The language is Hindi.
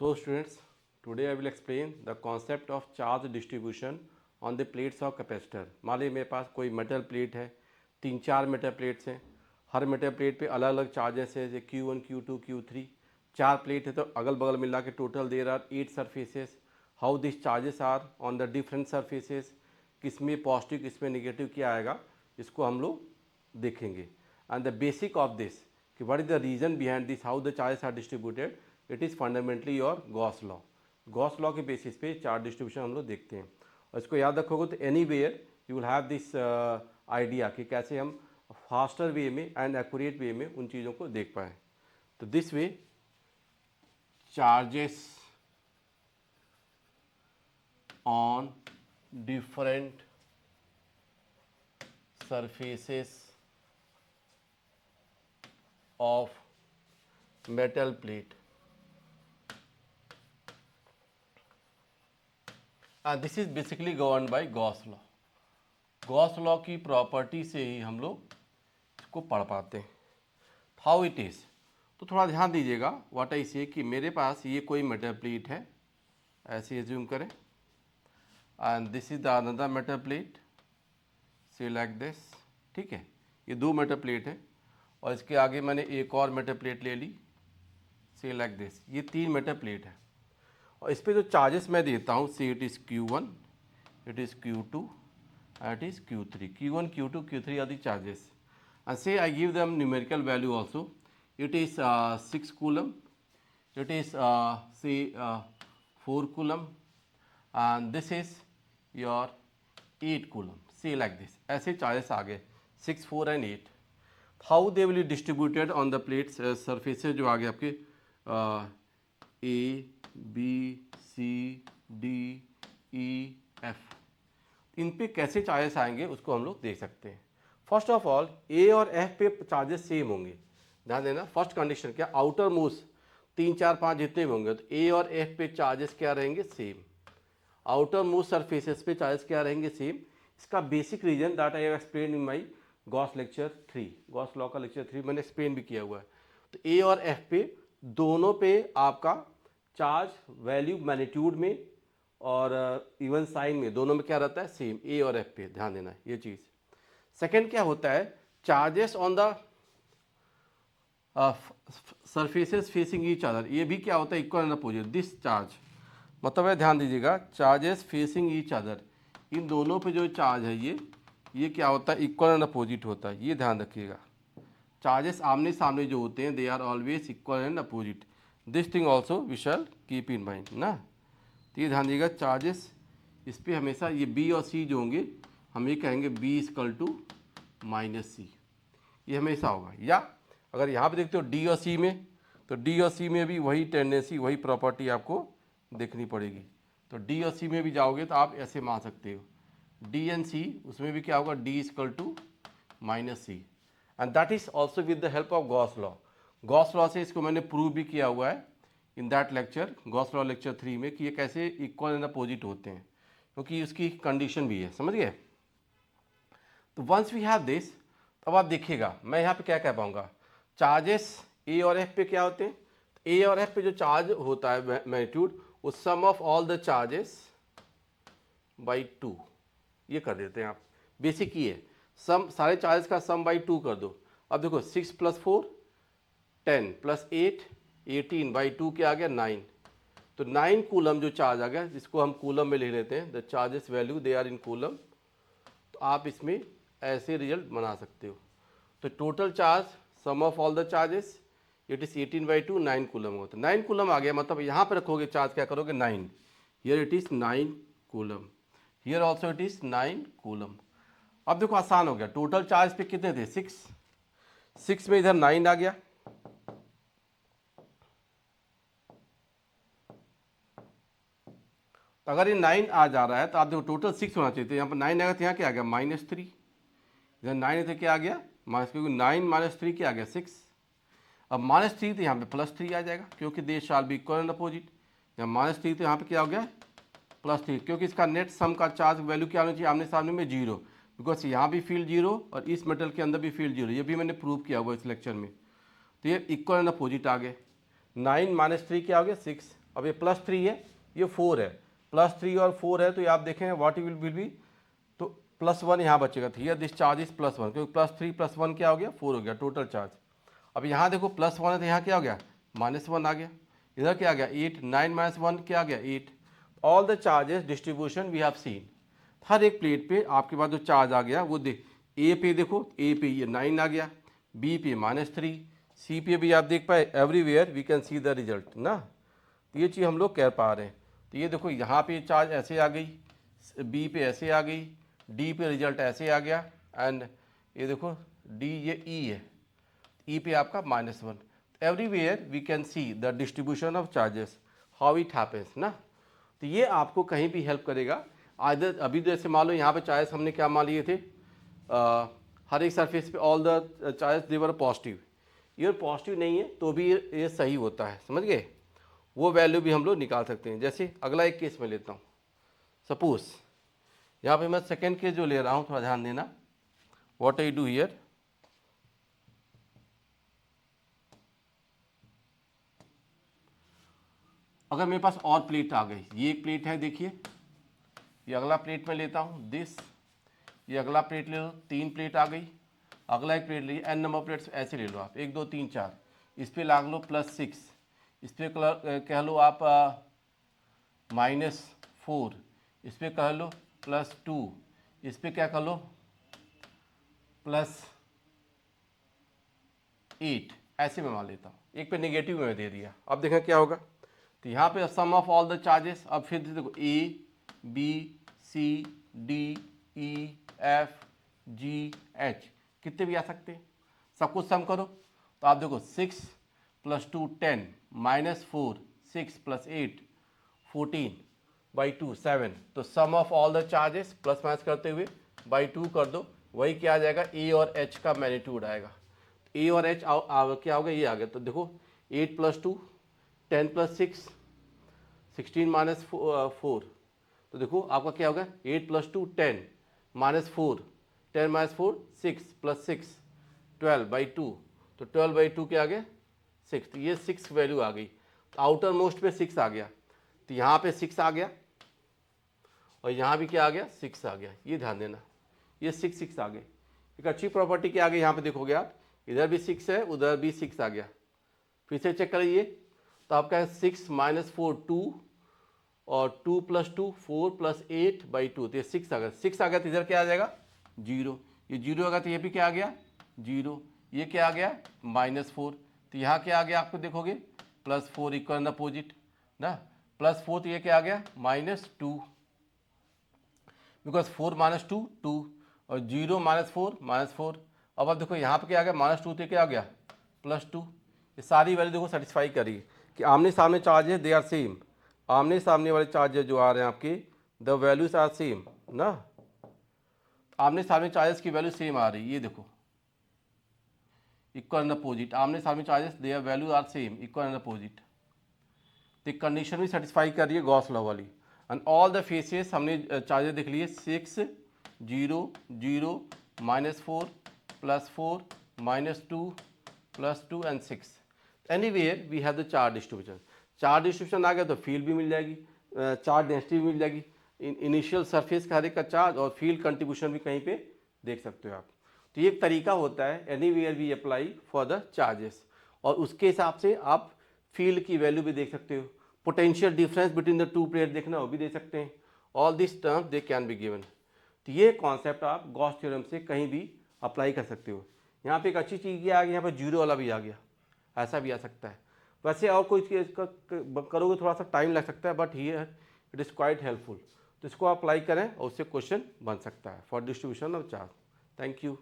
So students, today I will explain the concept of charge distribution on the plates of capacitor. मान लीजिए मेरे पास कोई मेटल प्लेट है, 3-4 मेटल प्लेट्स हैं, हर मेटल प्लेट पे अलग अलग चार्जेस है, जैसे Q1, Q2, Q3, 4 प्लेट है तो अगल बगल मिला के total there are 8 surfaces. How this charges are on the different surfaces, किसमें पॉजिटिव किसमें निगेटिव क्या आएगा, इसको हम लोग देखेंगे. And the basic of this कि what is the reason behind this, how the charges are distributed, it is fundamentally your Gauss law. Gauss law के बेसिस पे चार्ज डिस्ट्रीब्यूशन हम लोग देखते हैं. और इसको याद रखोगे तो anywhere you will have this idea कि कैसे हम फास्टर वे में एंड एक्यूरेट वे में उन चीज़ों को देख पाएँ. तो this way charges on different surfaces of metal plate, and this is basically governed by Gauss law. Gauss law की प्रॉपर्टी से ही हम लोग इसको पढ़ पाते हैं. हाउ इट इज़, तो थोड़ा ध्यान दीजिएगा. व्हाट आई से कि मेरे पास ये कोई मेटल प्लेट है, ऐसे एज्यूम करें, and this is the another metal plate, से लाइक दिस. ठीक है, ये 2 मेटल प्लेट है और इसके आगे मैंने एक और मेटल प्लेट ले ली, से लाइक दिस. ये 3 मेटल प्लेट है और इस पर जो चार्जेस मैं देता हूँ, say it is Q1, it is Q2, it is Q3. Q1, Q2, Q3 are the charges. And say I give them numerical value also. It is 6 coulomb, it is say 4 coulomb, and this is your 8 coulomb, say like this. ऐसे चार्जेस आ गए 6, 4 and 8. How they will distributed on the plates surfaces जो आ गए आपके A, B, C, D, E, F. इन पे कैसे चार्जेस आएंगे उसको हम लोग देख सकते हैं. फर्स्ट ऑफ ऑल A और F पे चार्जेस सेम होंगे. ध्यान देना, फर्स्ट कंडीशन क्या, आउटर मोस्ट 3, 4, 5 जितने भी होंगे तो A और F पे चार्जेस क्या रहेंगे, सेम. आउटर मोस्ट सरफेसेस पे चार्जेस क्या रहेंगे, सेम. इसका basic reason that I have explain in my Gauss lecture 3, Gauss law का लेक्चर 3 मैंने एक्सप्लेन भी किया हुआ है. तो ए और एफ पे दोनों पे आपका चार्ज वैल्यू मैग्नीट्यूड में और इवन साइन में दोनों में क्या रहता है, सेम. ए और एफ पे ध्यान देना है ये चीज़. सेकेंड क्या होता है, charges on the surfaces facing each other. ये भी क्या होता है, equal and opposite. This charge मतलब है, ध्यान दीजिएगा, चार्जेस फेसिंग ईच अदर, इन दोनों पे जो चार्ज है ये क्या होता है, इक्वल एंड अपोजिट होता है. ये ध्यान रखिएगा, चार्जेस आमने सामने जो होते हैं they are always equal and opposite. This thing also we shall keep in mind ना. तो ये ध्यान दीजिएगा, चार्जेस इस पर हमेशा ये बी और सी जो होंगे हम ये कहेंगे B = -C, ये हमेशा होगा. या अगर यहाँ पे देखते हो डी और सी में, तो डी और सी में भी वही टेंडेंसी वही प्रॉपर्टी आपको देखनी पड़ेगी. तो डी और सी में भी जाओगे तो आप ऐसे मान सकते हो, डी एंड सी, उसमें भी क्या होगा, D = -C. And that is also with the help of Gauss law. Gauss law से इसको मैंने प्रूव भी किया हुआ है in that lecture, Gauss law lecture 3 में, कि ये कैसे इक्वल एंड अपोजिट होते हैं, क्योंकि उसकी कंडीशन भी है, समझ गए. तो वंस वी हैव दिस, अब आप देखिएगा मैं यहाँ पे क्या कह पाऊँगा, चार्जेस ए और एफ पे क्या होते हैं. ए और एफ पे जो चार्ज होता है मैग्नीट्यूड, वो sum of all the charges by 2, ये कर देते हैं आप. बेसिक ये है, सम सारे चार्जेस का सम बाई 2 कर दो. अब देखो 6 + 4 10 + 8 18 बाई 2 क्या आ गया, 9. तो 9 कूलम जो चार्ज आ गया, जिसको हम कूलम में लिख लेते हैं, the charges value they are in coulomb. तो आप इसमें ऐसे रिजल्ट बना सकते हो. तो total charge sum of all the charges, it is 18/2, 9 coulomb होता है. 9 कूलम आ गया, मतलब यहाँ पर रखोगे चार्ज क्या करोगे, 9. Here it is 9 coulomb, here also it is 9 coulomb. अब देखो आसान हो गया, टोटल चार्ज पे कितने थे, 6 में इधर 9 आ गया. तो अगर ये 9 आ जा रहा है तो आप देखो टोटल 6 होना चाहिए. तो यहाँ पर 9 आएगा तो यहाँ क्या आ गया, -3. इधर 9 है तो क्या आ गया, क्योंकि 9 - 3 क्या आ गया, 6. अब -3 तो यहाँ पे +3 आ जाएगा, क्योंकि they shall be equal and opposite. यहाँ -3 तो यहाँ पे क्या हो गया, +3, क्योंकि इसका नेट सम का चार्ज वैल्यू क्या होना चाहिए, आमने सामने में 0, बिकॉज यहाँ भी फील्ड 0 और इस मेटल के अंदर भी फील्ड 0. ये भी मैंने प्रूव किया हुआ इस लेक्चर में. तो ये इक्वल एंड अपोजिट आ गए. 9 - 3 क्या हो गया, 6. अब ये +3 है, ये 4 है, +3 और 4 है, तो ये आप देखें व्हाट विल बी, तो +1 यहाँ बचेगा। तो हियर दिस चार्ज इज +1, क्योंकि +3 +1 क्या हो गया, 4 हो गया टोटल चार्ज। अब यहाँ देखो +1 है तो यहाँ क्या हो गया, -1 आ गया। इधर क्या आ गया 8, 9 - 1 क्या आ गया 8। All the charges distribution we have seen. हर एक प्लेट पे आपके पास जो चार्ज आ गया वो देख, ए पे देखो, ए पे ये 9 आ गया, बी पे -3, सी पे भी आप देख पाए, everywhere we can see the result ना। तो ये चीज़ हम लोग कर पा रहे हैं। तो ये देखो यहाँ पे चार्ज ऐसे आ गई, बी पे ऐसे आ गई, डी पे रिजल्ट ऐसे आ गया, एंड ये देखो डी ये ई है, ई पे आपका -1। Everywhere we can see the distribution of charges, how it happens ना। तो ये आपको कहीं भी हेल्प करेगा। आइदर अभी जैसे मान लो यहाँ पे चार्जेस हमने क्या मान लिए थे, हर एक सरफेस पे all the charges they were positive, ये पॉजिटिव नहीं है तो भी ये सही होता है, समझ गए। वो वैल्यू भी हम लोग निकाल सकते हैं। जैसे अगला एक केस में लेता हूँ, सपोज यहाँ पे मैं सेकेंड केस जो ले रहा हूँ, थोड़ा ध्यान देना, व्हाट आई डू हियर, अगर मेरे पास और प्लेट आ गई, ये एक प्लेट है देखिए, ये अगला प्लेट में लेता हूँ दिस, ये अगला प्लेट ले लो, 3 प्लेट आ गई, अगला एक प्लेट लीजिए, n नंबर प्लेट्स ऐसे ले लो आप, 1 2 3 4, इस पे लाग लो +6, इस पे कह लो आप -4, इस पे कह लो +2, इस पे क्या कह लो +8, ऐसे मैं मान लेता हूँ। एक पे नेगेटिव में दे दिया, अब देखें क्या होगा। तो यहाँ पे सम ऑफ ऑल द चार्जेस, अब फिर देखो A B C D E F G H, कितने भी आ सकते हैं, सब कुछ सम करो। तो आप देखो 6 + 2 10, -4 6 + 8 14/2 7, तो sum of all the charges plus minus करते हुए /2 कर दो, वही क्या आ जाएगा, A और H का मैग्नीट्यूड आएगा। A और H क्या होगा, ये आ गया। तो देखो 8 + 2 10 + 6 16 - 4, तो देखो आपका क्या होगा 8 + 2 10 -4 10 - 4 6 + 6 12/2, तो 12/2 क्या आ गया 6, तो ये 6 वैल्यू आ गई। तो आउटर मोस्ट पे 6 आ गया, तो यहाँ पे 6 आ गया और यहाँ भी क्या आ गया 6 आ गया, ये ध्यान देना, ये 6 6 आ गए। एक अच्छी प्रॉपर्टी क्या आ गई, यहाँ पे देखोगे आप, इधर भी 6 है उधर भी 6 आ गया। फिर से चेक करिए, तो आपका 6 - 4 2 और 2 + 2 4 + 8/2, तो ये 6 आ गया। 6 आ गया तो इधर क्या आ जाएगा 0, ये 0 आ गया तो ये भी क्या आ गया 0, ये क्या आ गया -4, तो यहाँ क्या आ गया आपको देखोगे +4 इक्वल अपोजिट ना, +4, तो ये क्या आ गया -2, बिकॉज 4 - 2 2 और 0 - 4 -4। अब आप देखो यहाँ पे क्या आ गया -2, तो क्या आ गया +2। ये सारी वैल्यू देखो सेटिस्फाई करिए कि आमने सामने चार्जेस दे आर सेम, आमने सामने वाले चार्जेस जो आ रहे हैं आपके, द वैल्यूज आर सेम ना, आमने सामने चार्जेस की वैल्यू सेम आ रही है, ये देखो इक्वल एंड अपोजिट, आमने सामने charges their value are same equal and opposite. तो कंडीशन भी सेटिस्फाई कर रही है गॉस लॉ वाली। एंड ऑल द फेसेस हमने चार्जेस देख लिए 6 0 0 -4 +4 -2 +2 and 6। Anywhere we have the charge distribution. Charge distribution आ गया तो फील्ड भी मिल जाएगी, चार्ज डेंसिटी भी मिल जाएगी, इनिशियल सरफेस का हर एक का चार्ज और फील्ड कंट्रीब्यूशन भी कहीं पे देख सकते हो आप। तो ये एक तरीका होता है anywhere we apply for the charges, और उसके हिसाब से आप फील्ड की वैल्यू भी देख सकते हो, potential difference between the two plate देखना वो भी दे सकते हैं। All this terms they can be given. तो ये कॉन्सेप्ट आप गॉस थ्योरम से कहीं भी अप्लाई कर सकते हो। यहाँ पे एक अच्छी चीज़ ये आ गई, यहाँ पे जीरो वाला भी आ गया, ऐसा भी आ सकता है। वैसे और कोई चीज़ करोगे थोड़ा सा टाइम लग सकता है, but here it is quite helpful. तो इसको अप्लाई करें और उससे क्वेश्चन बन सकता है for distribution of charge. Thank you.